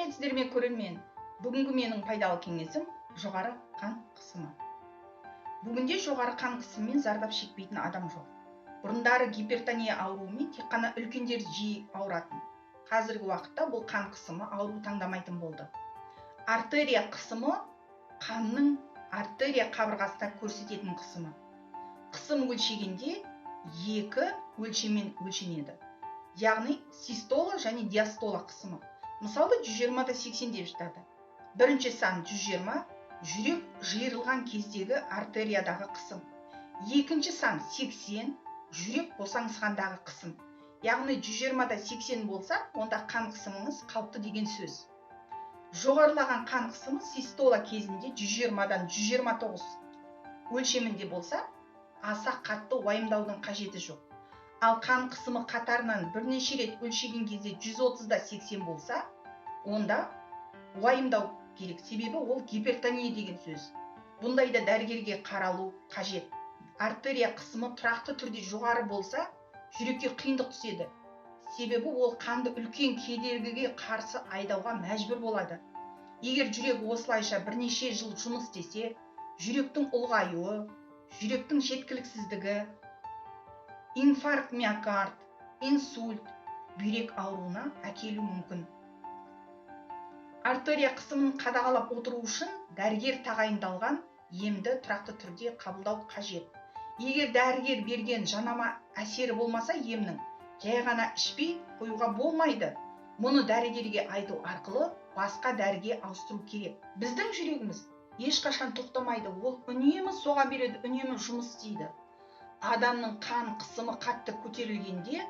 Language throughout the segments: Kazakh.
Сәлеметсіздер ме көрермен? Бүгінгі менің пайдалы кеңесім жоғары қан қысымы. Бүгінде жоғары қан қысымымен зардап шекпейтін адам жоқ. Бұрындары гипертония ауруымен тек қана үлкендер жиі ауыратын. Қазіргі уақытта бұл қан қысымы ауру таңдамайтын болды. Артерия қысымы қанның артерия қабырғасында көрсететін қысымы. Қысым өлшегенде екі өлшеммен өлшенеді. Яғни систола және диастола қысымы. Мысалы 120/80 деп жатады. Бірінші сан 120, жүрек жиырылған кездегі артериядағы қысым. Екінші сан 80, жүрек босаңсығандағы қысым. Яғни 120/80 болса, онда қан қысымыңыз қалыпты деген сөз. Жоғарылаған қан қысымы систола кезінде 120-дан 129 өлшемінде болса, аса қатты уайымдаудың қажеті жоқ. Ал қан қысымы қатарынан бірнеше рет өлшеген кезде 130/80 болса, онда уайымдау керек, себебі ол гипертония деген сөз. Бұндайда дәрігерге қаралу қажет. Артерия қысымы тұрақты түрде жоғары болса, жүрекке қиындық түседі. Себебі ол қанды үлкен кедергіге қарсы айдауға мәжбүр болады. Егер жүрек осылайша бірнеше жыл жұмыс істесе, жүректің ұлғаюы, жүректің жеткіліксіздігі, инфаркт миокард, инсульт, бүйрек ауруына әкелуі мүмкін. Артерия қысымын қадағалап отыру үшін дәрігер тағайындалған емді тұрақты түрде қабылдау қажет. Егер дәрігер берген жанама әсері болмаса емнің, жай ғана ішпей қоюға болмайды. Мұны дәрігерге айту арқылы басқа дәріге ауыстыру керек. Біздің жүрегіміз ешқашан тоқтамайды, ол үнемі соға береді, үнемі жұмыс істейді. Адамның қан қысымы қатты көтерілгенде,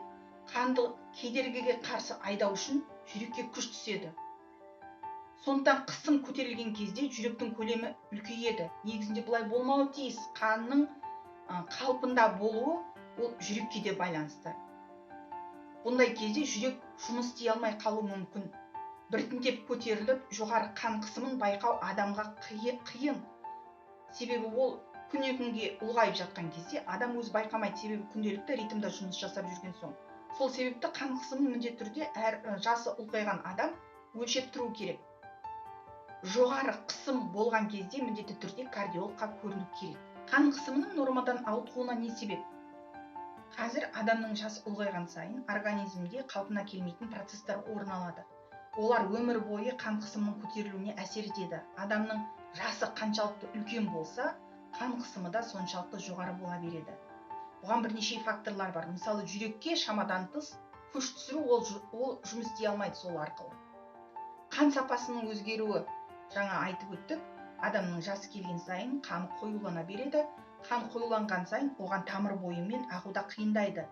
қанды кедергіге қарсы айдау үшін жүрекке күш түседі. Сондықтан қысым көтерілген кезде жүректің көлемі үлкейеді. Негізінде бұлай болмауы тиіс. Қанның қалпында болуы ол жүрекке де байланысты. Бұндай кезде жүрек жұмыс істей алмай қалуы мүмкін. Біртіндеп көтеріліп, жоғары қан қысымын байқау адамға қиын. Себебі ол күнге ұлғайып жатқан кезде адам өзі байқамайды, себебі күнделікті ритмда жұмыс жасап жүрген соң. Сол себепті қан қысымын міндетті түрде жасы ұлғайған адам өлшеп тұру керек. Жоғары қысым болған кезде міндетті түрде кардиологқа көріну керек. Қан қысымының нормадан ауытқуына не себеп? Қазір адамның жасы ұлғайған сайын организмде қалпына келмейтін процестер орын алады. Олар өмір бойы қан қысымының көтерілуіне әсер етеді. Адамның жасы қаншалықты үлкен болса, қан қысымы да соншалықты жоғары бола береді. Бұған бірнеше факторлар бар. Мысалы, жүрекке шамадан тыс күш түсіру, ол жұмыс істей алмайды сол арқылы. Қан сапасының өзгеруі, жаңа айтып өттік, адамның жасы келген сайын қаны қоюлана береді. Қан қоюланған сайын оған тамыр бойымен ағуда қиындайды.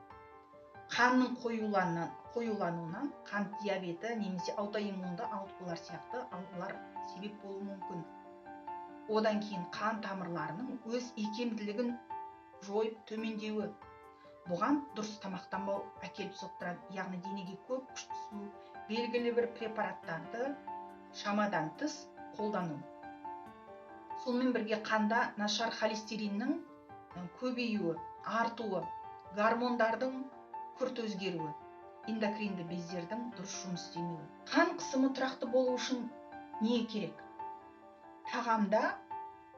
Қанның қоюлануынан қант диабеті немесе аутоиммунды ауытқулар сияқты аурулар себеп болуы мүмкін. Одан кейін қан тамырларының өз икемділігін жойып төмендеуі. Бұған дұрыс тамақтанбау әкеліп соқтырады. Яғни денеге көп күш түсу, белгілі бір препараттарды шамадан тыс қолдану. Сонымен бірге қанда нашар холестериннің көбеюі, артуы, гормондардың күрт өзгеруі, эндокринді бездердің дұрыс жұмыс істемеуі. Қан қысымы тұрақты болу үшін не керек? Тағамда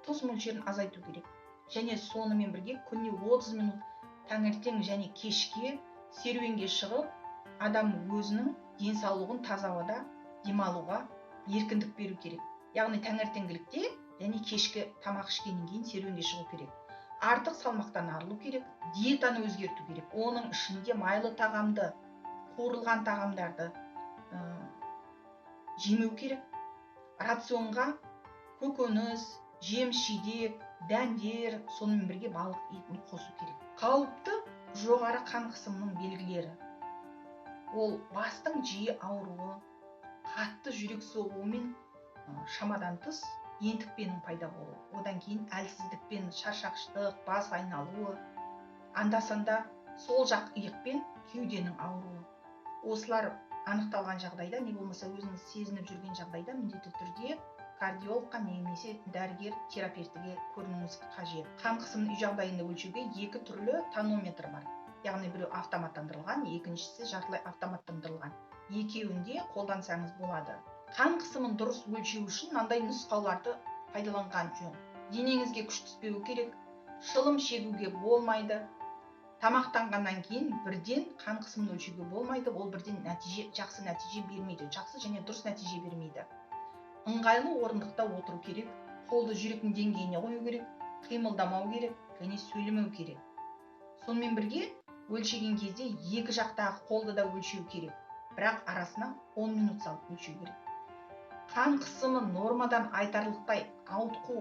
тұз мөлшерін азайту керек. Және сонымен бірге күніне 30 минут таңертең және кешке серуенге шығып, адам өзінің денсаулығын таза ауада демалуға еркіндік беру керек. Яғни таңертеңгілікте және кешкі тамақ ішкеннен кейін серуенге шығу керек. Артық салмақтан арылу керек, диетаны өзгерту керек. Оның ішінде майлы тағамды, қуырылған тағамдарды жемеу керек. Рационға көкөніс, жеміс-жидек, дәндер, сонымен бірге балық етін қосу керек. Қауіпті жоғары қан қысымының белгілері. Ол бастың жиі ауруы, қатты жүрек соғуы мен шамадан тыс ентікпенің пайда болуы. Одан кейін әлсіздікпен шаршағыштық, бас айналуы, анда-санда сол жақ иықпен кеуденің ауруы. Осылар анықталған жағдайда, не болмаса өзіңіз сезініп жүрген жағдайда міндетті түрде кардиологқа немесе дәрігер терапевтіге көрінуіңіз қажет. Қан қысымын үй жағдайында өлшеуге екі түрлі тонометр бар. Яғни біреу автоматтандырылған, екіншісі жартылай автоматтандырылған. Екеуінде қолдансаңыз болады. қан қысымын дұрыс өлшеу үшін мынандай нұсқауларды пайдаланған жөн. Денеңізге күш түспеуі керек, шылым шегуге болмайды, тамақтанғаннан кейін бірден қан қысымын өлшеуге болмайды, ол бірден жақсы нәтиже бермейді, жақсы және дұрыс нәтиже бермейді. Ыңғайлы орындықта отыру керек, қолды жүректің деңгейіне қою керек, қимылдамау керек және сөйлемеу керек. Сонымен бірге өлшеген кезде екі жақтағы қолды да өлшеу керек, бірақ арасына 10 минут салып өлшеу керек. Қан қысымы нормадан айтарлықтай ауытқу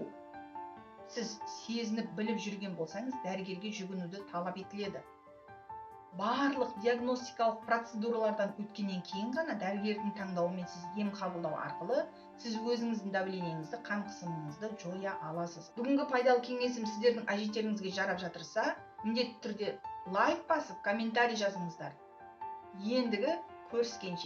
сіз сезініп біліп жүрген болсаңыз, дәрігерге жүгінуді талап етіледі. Барлық диагностикалық процедуралардан өткеннен кейін ғана дәрігердің таңдауымен сіз ем қабылдау арқылы сіз өзіңіздің давлениеңізді, қан қысымыңызды жоя аласыз. Бүгінгі пайдалы кеңесім сіздердің әжеттеріңізге жарап жатырса, міндетті түрде лайк басып, комментарий жазыңыздар. Ендігі көріскенше.